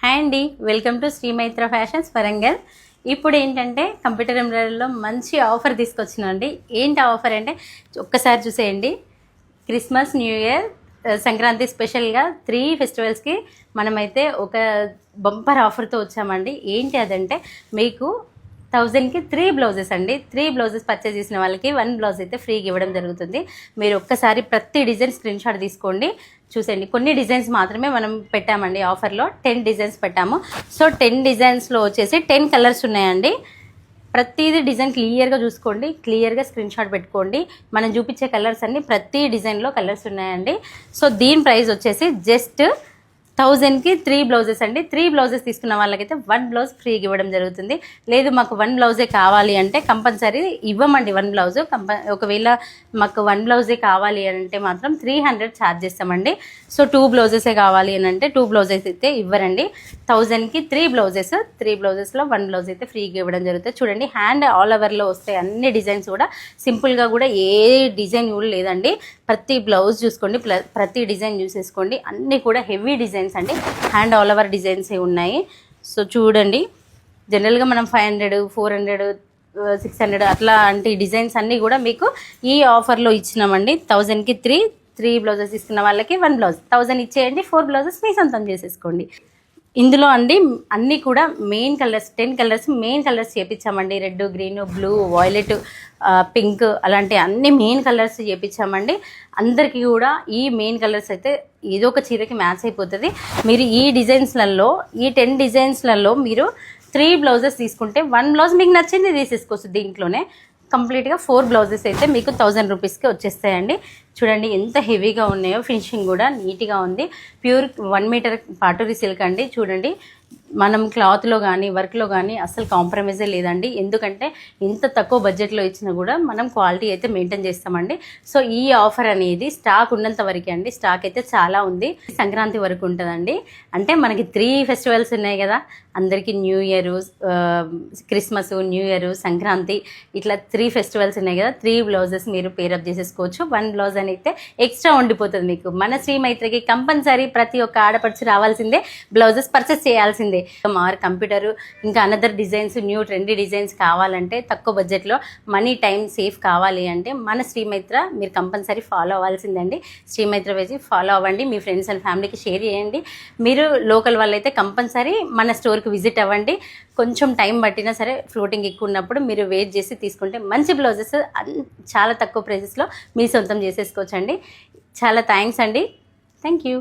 Hi అండి, welcome to Shri Maitra fashions Warangal. ఇప్పుడు ఏంటంటే కంప్యూటర్ ఎంబ్రాయిడరీలో మంచి ఆఫర్ తీసుకొచ్చినండి. ఏంటి ఆఫర్ అంటే ఒక్కసారి చూసేయండి. క్రిస్మస్, న్యూ ఇయర్, సంక్రాంతి స్పెషల్గా 3 ఫెస్టివల్స్కి మనమైతే ఒక బంపర్ ఆఫర్తో వచ్చామండి. ఏంటి అదంటే మీకు 1000కి 3 బ్లౌజెస్ అండి. 3 బ్లౌజెస్ పర్చేజ్ చేసిన వాళ్ళకి 1 బ్లౌజ్ అయితే ఫ్రీగా ఇవ్వడం జరుగుతుంది. మీరు ఒక్కసారి ప్రతి డిజైన్ స్క్రీన్ షాట్ తీసుకోండి, చూసేయండి. కొన్ని డిజైన్స్ మాత్రమే మనం పెట్టామండి ఆఫర్లో. 10 డిజైన్స్ పెట్టాము. సో 10 డిజైన్స్లో వచ్చేసి 10 కలర్స్ ఉన్నాయండి. ప్రతిదీ డిజైన్ క్లియర్గా చూసుకోండి, క్లియర్గా స్క్రీన్ షాట్ పెట్టుకోండి. మనం చూపించే కలర్స్ అన్ని ప్రతి డిజైన్లో కలర్స్ ఉన్నాయండి. సో దీని ప్రైస్ వచ్చేసి జస్ట్ 1000కి 3 బ్లౌజెస్ అండి. 3 బ్లౌజెస్ తీసుకున్న వాళ్ళకైతే 1 బ్లౌజ్ ఫ్రీగా ఇవ్వడం జరుగుతుంది. లేదు మాకు 1 బ్లౌజే కావాలి అంటే కంపల్సరీ ఇవ్వమండి 1 బ్లౌజ్. ఒకవేళ మాకు 1 బ్లౌజే కావాలి అంటే మాత్రం 300 ఛార్జ్ చేస్తామండి. సో 2 బ్లౌజెసే కావాలి అని అంటే 2 బ్లౌజెస్ అయితే ఇవ్వరండి. 1000కి 3 బ్లౌజెస్, 3 బ్లౌజెస్లో 1 బ్లౌజ్ అయితే ఫ్రీగా ఇవ్వడం జరుగుతుంది. చూడండి, హ్యాండ్ ఆల్ ఓవర్లో వస్తాయి అన్ని డిజైన్స్ కూడా. సింపుల్గా కూడా ఏ డిజైన్ కూడా లేదండి. ప్రతి బ్లౌజ్ చూసుకోండి, ప్రతి డిజైన్ చూసేసుకోండి. అన్నీ కూడా హెవీ డిజైన్స్ అండి, హ్యాండ్ ఆల్ ఓవర్ డిజైన్సే ఉన్నాయి. సో చూడండి, జనరల్గా మనం 500, 400, 600 అట్లాంటి డిజైన్స్ అన్నీ కూడా మీకు ఈ ఆఫర్లో ఇచ్చినామండి. 1000కి 3 బ్లౌజెస్ ఇస్తున్న వాళ్ళకి 1 బ్లౌజ్ 1000 ఇచ్చేయండి. 4 బ్లౌజెస్ మీ సొంతం చేసేసుకోండి. ఇందులో అండి అన్నీ కూడా main colours 10 colours main colours చేపించామండి. Red, green, blue, violet, pink అలాంటి అన్ని మెయిన్ కలర్స్ చేపించామండి. అందరికీ కూడా ఈ మెయిన్ కలర్స్ అయితే ఏదో ఒక చీరకి మ్యాచ్ అయిపోతుంది. మీరు ఈ డిజైన్స్లలో, ఈ 10 డిజైన్స్లలో మీరు 3 బ్లౌజెస్ తీసుకుంటే 1 బ్లౌజ్ మీకు నచ్చింది తీసేసుకోవచ్చు. దీంట్లోనే కంప్లీట్గా 4 బ్లౌజెస్ అయితే మీకు 1000 రూపీస్కి వచ్చేస్తాయండి. చూడండి ఎంత హెవీగా ఉన్నాయో, ఫినిషింగ్ కూడా నీట్గా ఉంది. ప్యూర్ 1 మీటర్ పాటూరి సిల్క్ అండి. చూడండి, మనం క్లాత్లో కానీ వర్క్లో కానీ అస్సలు కాంప్రమైజే లేదండి. ఎందుకంటే ఇంత తక్కువ బడ్జెట్లో ఇచ్చినా కూడా మనం క్వాలిటీ అయితే మెయింటైన్ చేస్తామండి. సో ఈ ఆఫర్ అనేది స్టాక్ ఉన్నంత వరకే అండి. స్టాక్ అయితే చాలా ఉంది, సంక్రాంతి వరకు ఉంటుందండి. అంటే మనకి 3 ఫెస్టివల్స్ ఉన్నాయి కదా, అందరికీ new year, Christmas, new year, Sankranti ఇట్లా 3 ఫెస్టివల్స్ ఉన్నాయి కదా. 3 బ్లౌజెస్ మీరు పేరప్ చేసేసుకోవచ్చు. 1 బ్లౌజ్ అని అయితే ఎక్స్ట్రా ఉండిపోతుంది మీకు. మన శ్రీ మైత్రికి కంపల్సరీ ప్రతి ఒక్క ఆడపడుచు రావాల్సిందే, బ్లౌజెస్ పర్చేస్ చేయాల్సిందే. మార్ కంప్యూటర్ ఇంకా another designs, new trendy designs కావాలంటే తక్కువ బడ్జెట్లో మనీ టైం సేఫ్ కావాలి అంటే మన శ్రీ మైత్ర మీరు కంపల్సరీ ఫాలో అవ్వాల్సిందండి. శ్రీ మైత్ర వేసి ఫాలో అవ్వండి, మీ ఫ్రెండ్స్ అండ్ ఫ్యామిలీకి షేర్ చేయండి. మీరు లోకల్ వాళ్ళైతే కంపల్సరీ మన స్టోర్కి విజిట్ అవ్వండి. కొంచెం టైం పట్టినా సరే, ఫ్లోటింగ్ ఎక్కువ ఉన్నప్పుడు మీరు వెయిట్ చేసి తీసుకుంటే మంచి బ్లౌజెస్ చాలా తక్కువ ప్రైసెస్లో మీ సొంతం చేసేసుకోవచ్చండి. చాలా థ్యాంక్స్ అండి. Thank you.